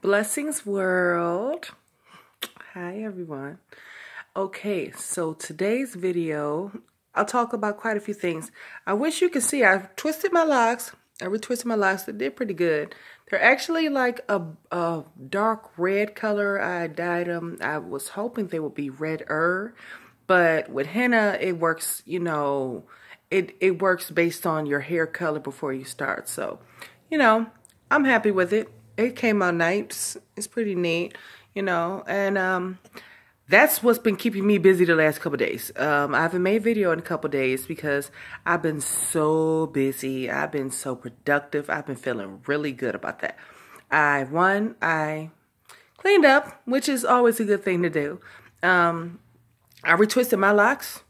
Blessings world. Hi everyone. Okay, so today's video, I'll talk about quite a few things. I wish you could see, I twisted my locks. I retwisted my locks. They did pretty good. They're actually like a dark red color. I dyed them. I was hoping they would be redder, but with henna, it works, you know, it works based on your hair color before you start. So, you know, I'm happy with it. It came out nice. It's pretty neat, you know, and that's what's been keeping me busy the last couple days. I haven't made a video in a couple days because I've been so busy. I've been so productive. I've been feeling really good about that. I cleaned up, which is always a good thing to do. I retwisted my locks.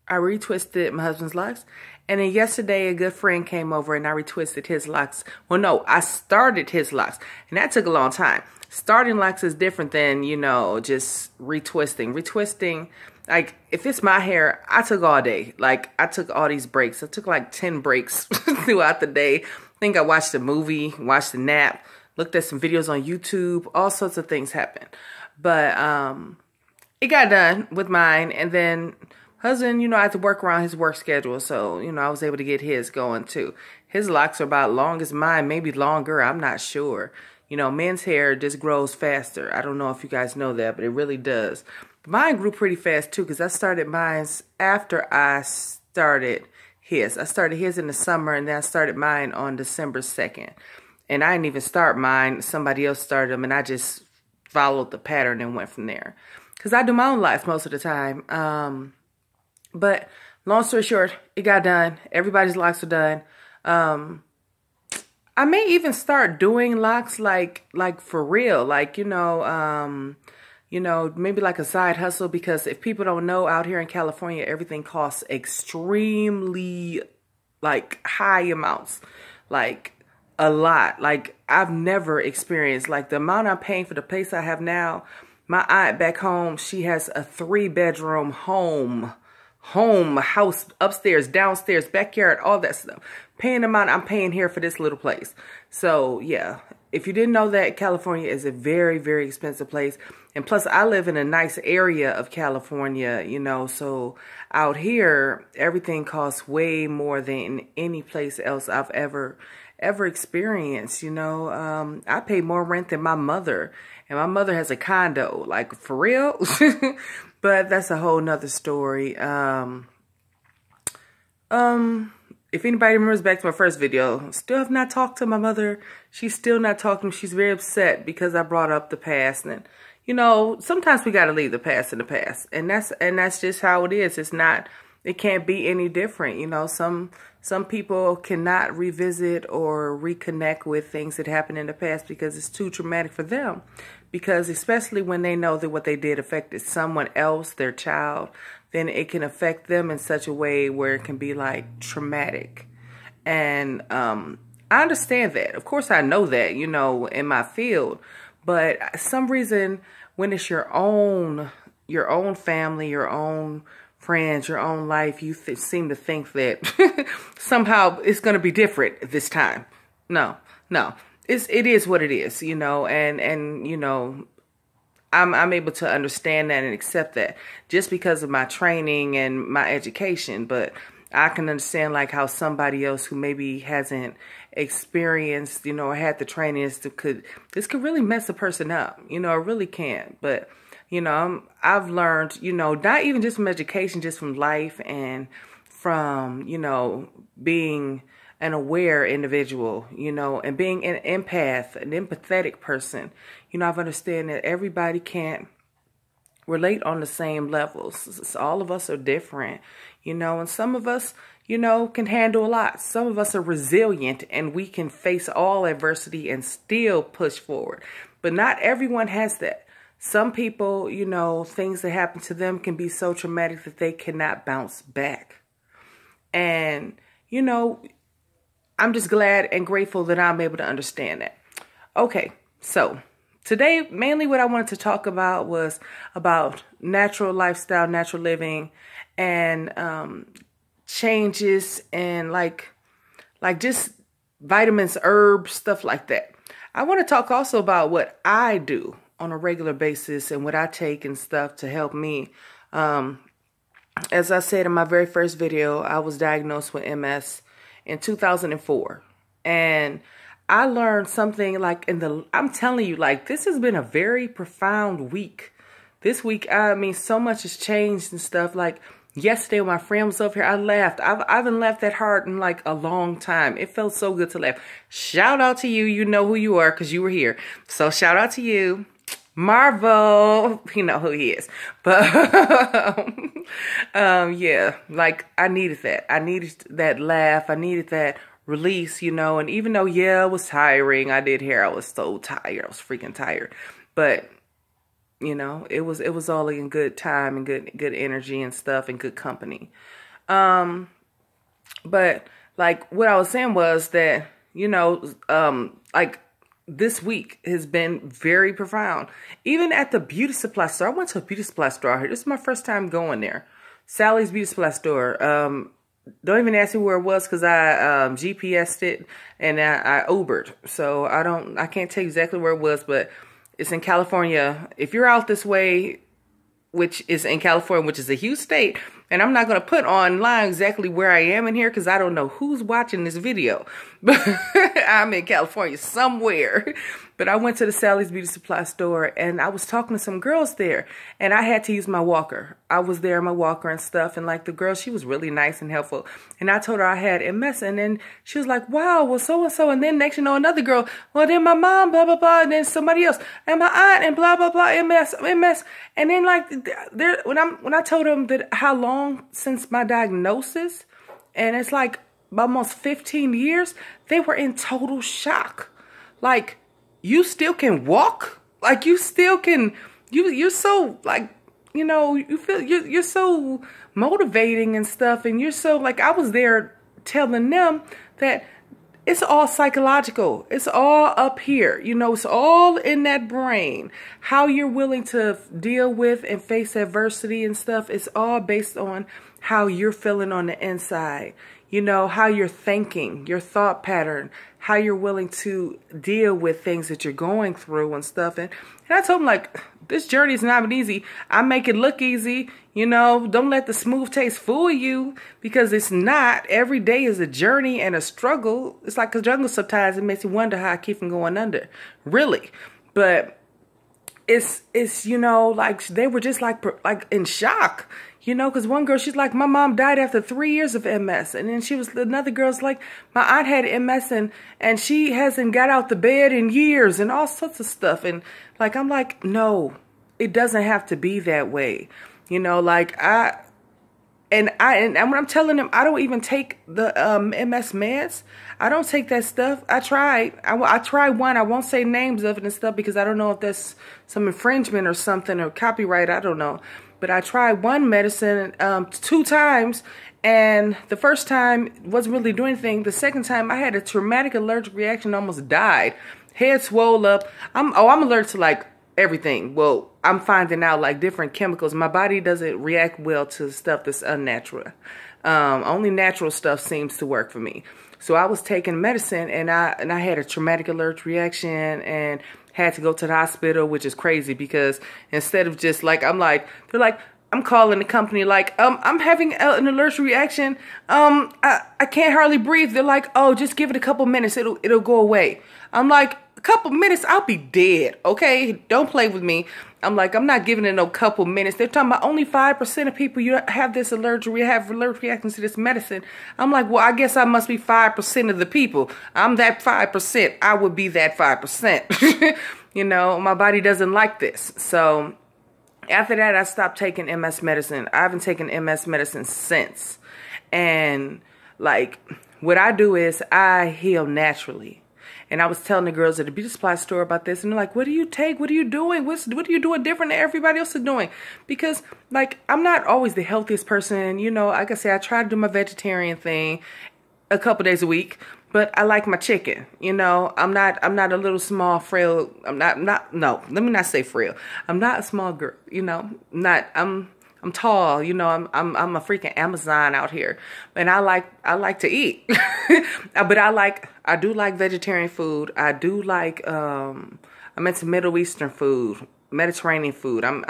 I retwisted my husband's locks. And then yesterday, a good friend came over and I retwisted his locks. Well, no, I started his locks. And that took a long time. Starting locks is different than, you know, just retwisting. Retwisting, like, if it's my hair, I took all day. Like, I took all these breaks. I took like 10 breaks throughout the day. I think I watched a movie, watched a nap, looked at some videos on YouTube. All sorts of things happened. But it got done with mine. And then husband, you know, I had to work around his work schedule. So, you know, I was able to get his going too. His locks are about long as mine, maybe longer. I'm not sure. You know, men's hair just grows faster. I don't know if you guys know that, but it really does. Mine grew pretty fast too because I started mine after I started his. I started his in the summer and then I started mine on December 2nd. And I didn't even start mine. Somebody else started them and I just followed the pattern and went from there. Because I do my own life most of the time. But long story short, it got done. Everybody's locks are done. I may even start doing locks like for real, like, you know, maybe like a side hustle, because if people don't know, out here in California, everything costs extremely like high amounts, like a lot. Like I've never experienced like the amount I'm paying for the place I have now. My aunt back home, she has a 3-bedroom house, upstairs, downstairs, backyard, all that stuff. Paying the amount I'm paying here for this little place. So yeah, if you didn't know that, California is a very, very expensive place. And plus I live in a nice area of California, you know, so out here, everything costs way more than any place else I've ever experienced, you know. I pay more rent than my mother, and my mother has a condo, like for real. But that's a whole nother story. If anybody remembers back to my first video, still have not talked to my mother. She's still not talking. She's very upset because I brought up the past. And, you know, sometimes we got to leave the past in the past. And that's just how it is. It can't be any different. You know, some people cannot revisit or reconnect with things that happened in the past because it's too traumatic for them. Because especially when they know that what they did affected someone else, their child, then it can affect them in such a way where it can be like traumatic. And I understand that. Of course, I know that, you know, in my field. But some reason when it's your own family, your own friends, your own life, you seem to think that somehow it's going to be different this time. No. It is what it is, you know, and you know, I'm able to understand that and accept that just because of my training and my education. But I can understand like how somebody else who maybe hasn't experienced, you know, or had the training, this could really mess a person up, you know, it really can. But you know, I've learned, you know, not even just from education, just from life and from, you know, being an aware individual, you know, and being an empath, an empathetic person. You know, I've understood that everybody can't relate on the same levels. All of us are different, you know, and some of us, you know, can handle a lot. Some of us are resilient and we can face all adversity and still push forward. But not everyone has that. Some people, you know, things that happen to them can be so traumatic that they cannot bounce back. And, you know, I'm just glad and grateful that I'm able to understand that. Okay, so today, mainly what I wanted to talk about was about natural lifestyle, natural living, and changes and like just vitamins, herbs, stuff like that. I want to talk also about what I do on a regular basis and what I take and stuff to help me. As I said in my very first video, I was diagnosed with MS in 2004. And I learned something like I'm telling you, like, this has been a very profound week. This week, I mean, so much has changed and stuff. Like, yesterday when my friend was up here, I laughed. I haven't laughed that hard in like a long time. It felt so good to laugh. Shout out to you. You know who you are because you were here. So shout out to you. Marvel, you know who he is. But yeah, like I needed that. I needed that laugh. I needed that release, you know. And even though, yeah, it was tiring, I did hear I was so tired. I was freaking tired. But you know, it was all in good time and good energy and stuff and good company. But like what I was saying was that, you know, like this week has been very profound. Even at the beauty supply store, I went to a beauty supply store out here. This is my first time going there. Sally's Beauty Supply Store. Don't even ask me where it was because I GPS'd it and I Ubered. So I can't tell you exactly where it was, but it's in California. If you're out this way, which is in California, which is a huge state, and I'm not going to put online exactly where I am in here because I don't know who's watching this video. But I'm in California somewhere. But I went to the Sally's Beauty Supply store and I was talking to some girls there and I had to use my walker. I was there in my walker and stuff, and like the girl, she was really nice and helpful. And I told her I had MS, and then she was like, wow, well, so-and-so. And then next, you know, another girl, well, then my mom, blah, blah, blah. And then somebody else, and my aunt, and blah, blah, blah, MS. And then like when I told them that how long since my diagnosis, and it's like almost 15 years, they were in total shock. Like, you still can walk? Like, you still can, you're so, like, you know, you feel, you're so motivating and stuff. And you're so, like, I was there telling them that it's all psychological. It's all up here. You know, it's all in that brain. How you're willing to deal with and face adversity and stuff. It's all based on how you're feeling on the inside. You know, how you're thinking, your thought pattern, how you're willing to deal with things that you're going through and stuff. And I told him, like, this journey is not easy. I make it look easy. You know, don't let the smooth taste fool you, because it's not. Every day is a journey and a struggle. It's like a jungle sometimes. It makes you wonder how I keep from going under. Really. But it's you know, like, they were just like in shock. You know, because one girl, she's like, my mom died after 3 years of MS. And then another girl's like, my aunt had MS and she hasn't got out the bed in years and all sorts of stuff. And like, I'm like, no, it doesn't have to be that way. You know, like and when I'm telling them, I don't even take the MS meds. I don't take that stuff. I tried. I tried one. I won't say names of it and stuff because I don't know if that's some infringement or something or copyright. I don't know. But I tried one medicine 2 times, and the first time wasn't really doing anything. The second time I had a traumatic allergic reaction, almost died. Head swole up. I'm allergic to like everything. Well, I'm finding out like different chemicals. My body doesn't react well to stuff that's unnatural. Only natural stuff seems to work for me. So I was taking medicine, and I had a traumatic allergic reaction and had to go to the hospital, which is crazy because instead of just like, they're like, I'm calling the company like, I'm having an allergic reaction. I can't hardly breathe. They're like, oh, just give it a couple minutes. It'll go away. I'm like, a couple minutes, I'll be dead. Okay, don't play with me. I'm like, I'm not giving it no couple minutes. They're talking about only 5% of people you have this allergic reactions to this medicine. I'm like, well, I guess I must be 5% of the people. I'm that 5%. I would be that 5%. You know, my body doesn't like this. So after that, I stopped taking MS medicine. I haven't taken MS medicine since. And like, what I do is I heal naturally. And I was telling the girls at the beauty supply store about this, and they're like, what do you take? What are you doing? What are you doing different than everybody else is doing? Because, like, I'm not always the healthiest person. You know, like I said, I try to do my vegetarian thing a couple days a week, but I like my chicken. You know, I'm not a little small, frail. No, let me not say frail. I'm not a small girl, you know, I'm tall, you know, I'm a freaking Amazon out here. And I like to eat. But I I do like vegetarian food. I do like, I'm into Middle Eastern food, Mediterranean food. I'm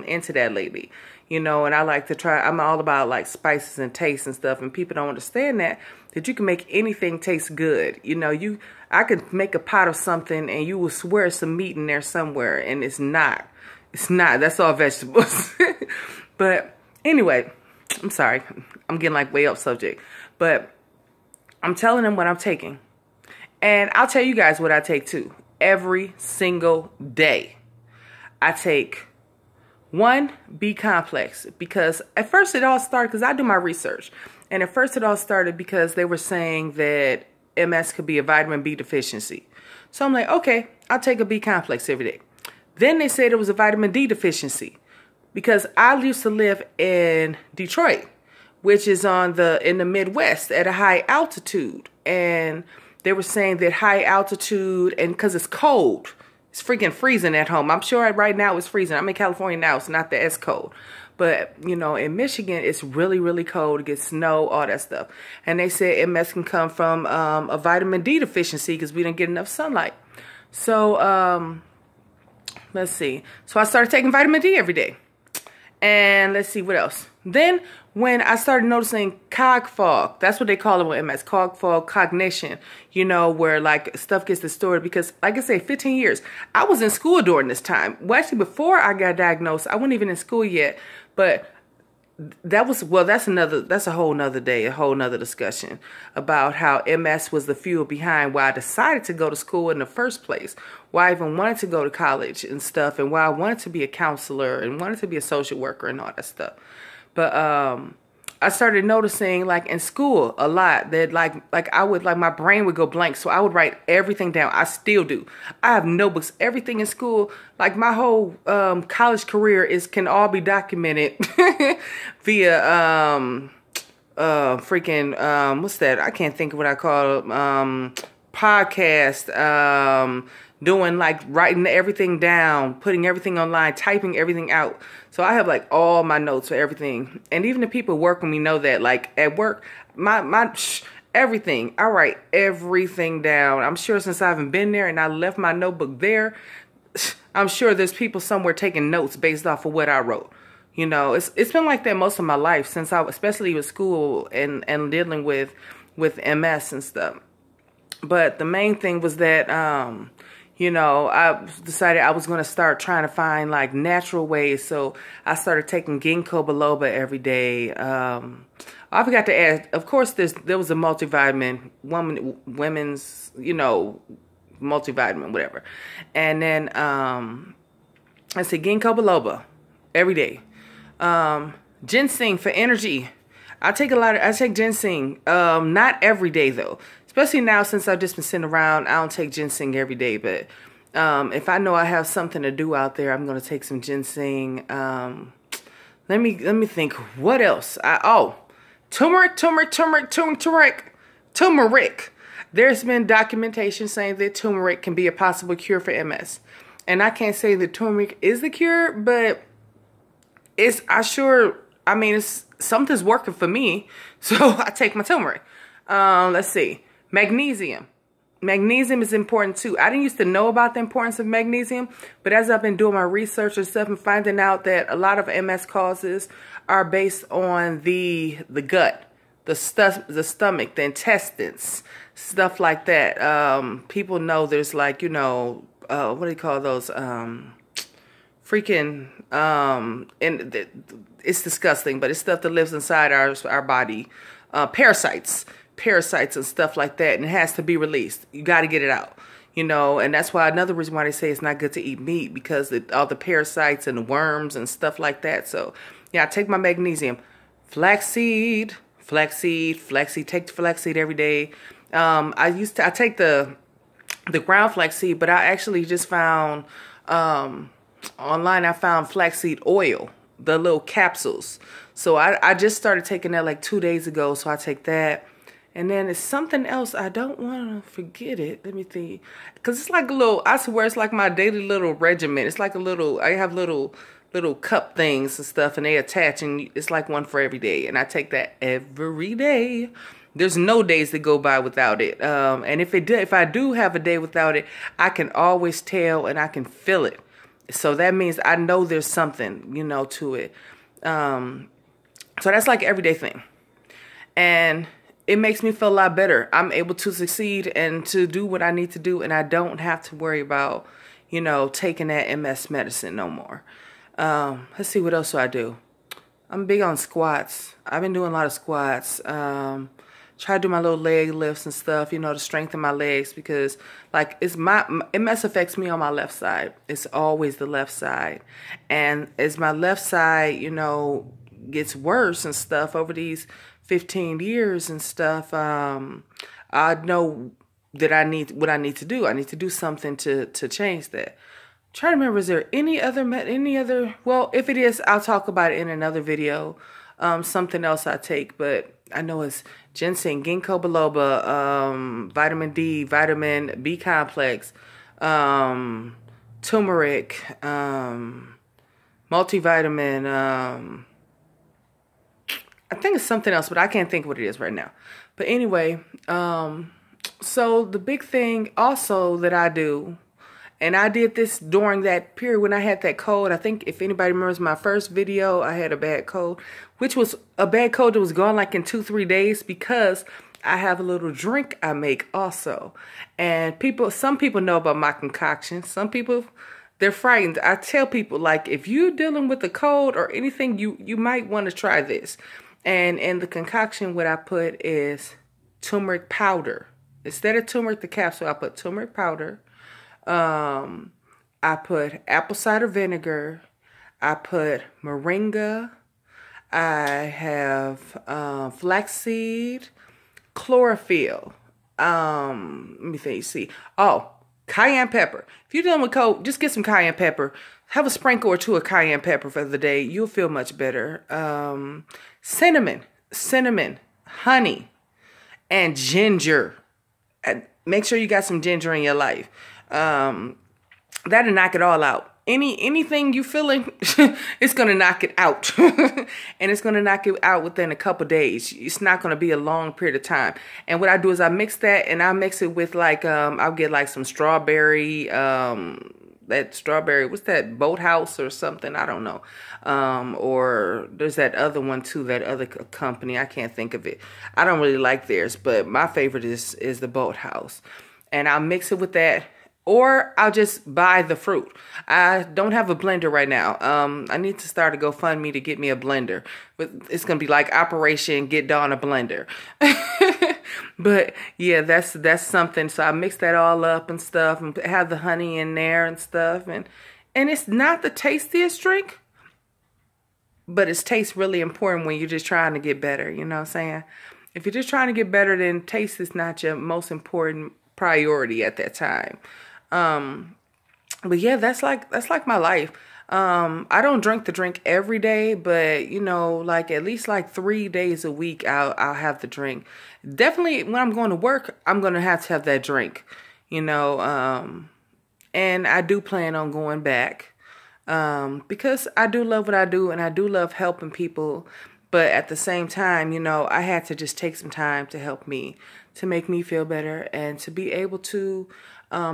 into that lately, you know, and I like to try, I'm all about like spices and taste and stuff, and people don't understand that you can make anything taste good. You know, I could make a pot of something and you will swear some meat in there somewhere, and it's not. It's not. That's all vegetables. But anyway, I'm sorry. I'm getting like way off subject. But I'm telling them what I'm taking. And I'll tell you guys what I take too. Every single day. I take one B complex, because at first it all started because I do my research. And at first it all started because they were saying that MS could be a vitamin B deficiency. So I'm like, okay, I'll take a B complex every day. Then they said it was a vitamin D deficiency, because I used to live in Detroit, which is in the Midwest at a high altitude. And they were saying that high altitude, and because it's cold, it's freaking freezing at home. I'm sure right now it's freezing. I'm in California now. It's not that as cold. But, you know, in Michigan, it's really, really cold. It gets snow, all that stuff. And they said MS can come from a vitamin D deficiency because we didn't get enough sunlight. So, let's see. So I started taking vitamin D every day. And let's see what else. Then when I started noticing cog fog, that's what they call it with MS, cog fog, cognition, you know, where like stuff gets distorted, because like I say, 15 years, I was in school during this time. Well, actually before I got diagnosed, I wasn't even in school yet, but that was, well, that's a whole nother day, a whole nother discussion about how MS was the fuel behind why I decided to go to school in the first place, why I even wanted to go to college and stuff, and why I wanted to be a counselor and wanted to be a social worker and all that stuff. But I started noticing, like in school a lot, that like my brain would go blank, so I would write everything down. I still do. I have notebooks, everything in school. Like my whole college career can all be documented via what's that? I can't think of what I call it. Podcast. Doing like writing everything down, putting everything online, typing everything out. So I have like all my notes for everything. And even the people who work with me know that, like at work, everything, I write everything down. I'm sure since I haven't been there and I left my notebook there, I'm sure there's people somewhere taking notes based off of what I wrote. You know, it's been like that most of my life, since especially with school and dealing with MS and stuff. But the main thing was that, you know, I decided I was going to start trying to find like natural ways. So I started taking ginkgo biloba every day. I forgot to add, of course, there was a multivitamin, women's, you know, multivitamin, whatever. And then I said ginkgo biloba every day. Ginseng for energy. I take ginseng, not every day though. Especially now, since I've just been sitting around, I don't take ginseng every day. But if I know I have something to do out there, I'm going to take some ginseng. Let me think. What else? Turmeric. There's been documentation saying that turmeric can be a possible cure for MS. And I can't say that turmeric is the cure, but something's working for me. So I take my turmeric. Let's see. Magnesium. Magnesium is important too. I didn't used to know about the importance of magnesium, but as I've been doing my research and stuff and finding out that a lot of MS causes are based on the gut, the stomach, the intestines, stuff like that. People know there's like, you know, what do you call those? It's disgusting, but it's stuff that lives inside our body. Parasites and stuff like that, and it has to be released. You got to get it out, you know. And that's why another reason why they say it's not good to eat meat, because all the parasites and the worms and stuff like that. So yeah, I take my magnesium. Flaxseed. Take the flaxseed every day. I take the ground flaxseed, but I actually just found online. I found flaxseed oil, the little capsules. So I just started taking that like 2 days ago. So I take that. And then it's something else. I don't want to forget it. Let me think. Because it's like a little, I swear it's like my daily little regimen. It's like a little, I have little cup things and stuff, and they attach, and it's like one for every day. And I take that every day. There's no days that go by without it. And if I do have a day without it, I can always tell and I can feel it. So that means I know there's something, you know, to it. So that's like an everyday thing. And it makes me feel a lot better. I'm able to succeed and to do what I need to do. And I don't have to worry about, you know, taking that MS medicine no more. Let's see, what else do I do? I'm big on squats. I've been doing a lot of squats. Try to do my little leg lifts and stuff, you know, to strengthen my legs, because like MS affects me on my left side. It's always the left side. And as my left side, you know, gets worse and stuff over these 15 years and stuff, I know that what I need to do. I need to do something to change that. I'm trying to remember, is there any other, well, if it is, I'll talk about it in another video. Something else I take, but I know it's ginseng, ginkgo biloba, vitamin D, vitamin B complex, turmeric, multivitamin, I think it's something else, but I can't think what it is right now. But anyway, so the big thing also that I do, and I did this during that period when I had that cold. I think if anybody remembers my first video, I had a bad cold, which was a bad cold that was gone like in 2-3 days, because I have a little drink I make also. And some people know about my concoction. Some people, they're frightened. I tell people, like, if you're dealing with a cold or anything, you might want to try this. And in the concoction, what I put is turmeric powder. Instead of turmeric, the capsule, I put turmeric powder. I put apple cider vinegar. I put moringa. I have flaxseed, chlorophyll. Let me think. See. Oh, cayenne pepper. If you're dealing with cold, just get some cayenne pepper. Have a sprinkle or two of cayenne pepper for the day. You'll feel much better. Cinnamon, honey, and ginger. And make sure you got some ginger in your life. That'll knock it all out. Anything you feeling, it's gonna knock it out. And it's gonna knock it out within a couple days. It's not gonna be a long period of time. And what I do is I mix that, and I mix it with like I'll get like some strawberry, that strawberry, what's that, Boathouse or something, I don't know. Or there's that other one too, that other company, I can't think of it. I don't really like theirs, but my favorite is the Boathouse. And I'll mix it with that, or I'll just buy the fruit. I don't have a blender right now. I need to start a GoFundMe to get me a blender. But it's gonna be like Operation Get Dawn a Blender. But yeah, that's something. So I mix that all up and stuff, and have the honey in there and stuff. And it's not the tastiest drink, but its taste really important when you're just trying to get better. You know what I'm saying? If you're just trying to get better, then taste is not your most important priority at that time. But yeah, that's like my life. I don't drink the drink every day, but you know, like at least like 3 days a week, I'll have the drink. Definitely when I'm going to work, I'm going to have that drink, you know, and I do plan on going back, because I do love what I do, and I do love helping people. But at the same time, you know, I had to just take some time to help me, to make me feel better, and to be able to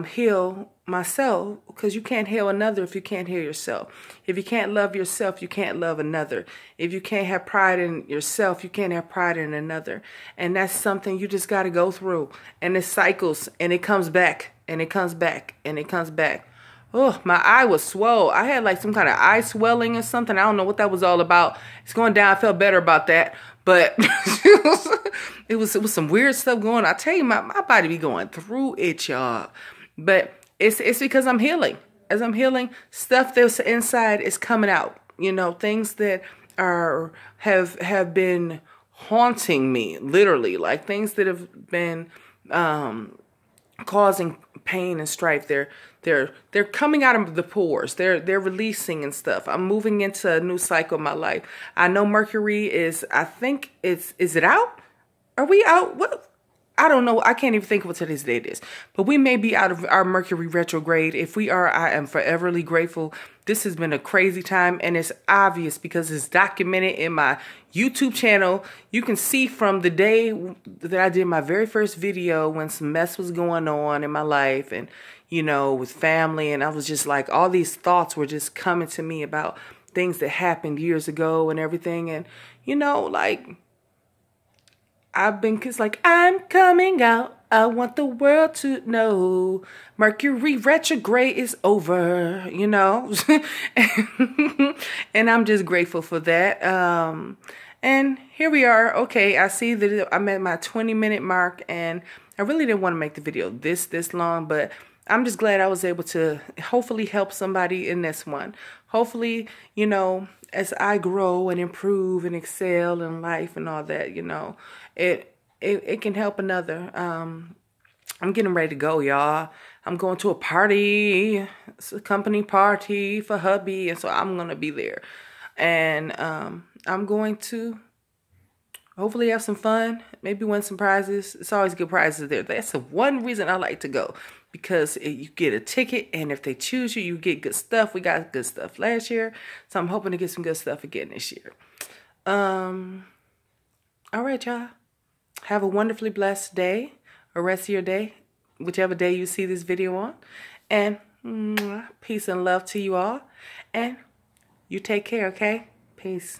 heal myself, because you can't heal another if you can't heal yourself. If you can't love yourself, you can't love another. If you can't have pride in yourself, you can't have pride in another. And that's something you just got to go through. And it cycles, and it comes back, and it comes back, and it comes back. Oh, my eye was swole. I had like some kind of eye swelling or something. I don't know what that was all about. It's going down. I felt better about that. But it was some weird stuff going on. I tell you, my body be going through it, y'all. But it's because I'm healing. As I'm healing, stuff that's inside is coming out. You know, things that have been haunting me, literally, like things that have been causing pain and strife. They're coming out of the pores. They're releasing and stuff. I'm moving into a new cycle of my life. I know Mercury is, I think is it out? Are we out? What? I don't know. I can't even think of what today's date is. But we may be out of our Mercury retrograde. If we are, I am foreverly grateful. This has been a crazy time, and it's obvious because it's documented in my YouTube channel. You can see from the day that I did my very first video when some mess was going on in my life and, you know, with family. And I was just like, all these thoughts were just coming to me about things that happened years ago and everything. And, you know, like, I've been just like, I'm coming out. I want the world to know Mercury retrograde is over, you know. And I'm just grateful for that. And here we are. Okay, I see that I'm at my 20-minute mark, and I really didn't want to make the video this long, but I'm just glad I was able to hopefully help somebody in this one. Hopefully, you know, as I grow and improve and excel in life and all that, you know, it can help another. I'm getting ready to go, y'all. I'm going to a party. It's a company party for hubby, and so I'm going to be there. And I'm going to hopefully have some fun, maybe win some prizes. It's always good prizes there. That's the one reason I like to go, because you get a ticket, and if they choose you, you get good stuff. We got good stuff last year, so I'm hoping to get some good stuff again this year. All right, y'all. Have a wonderfully blessed day, or rest of your day, whichever day you see this video on. And peace and love to you all. And you take care, okay? Peace.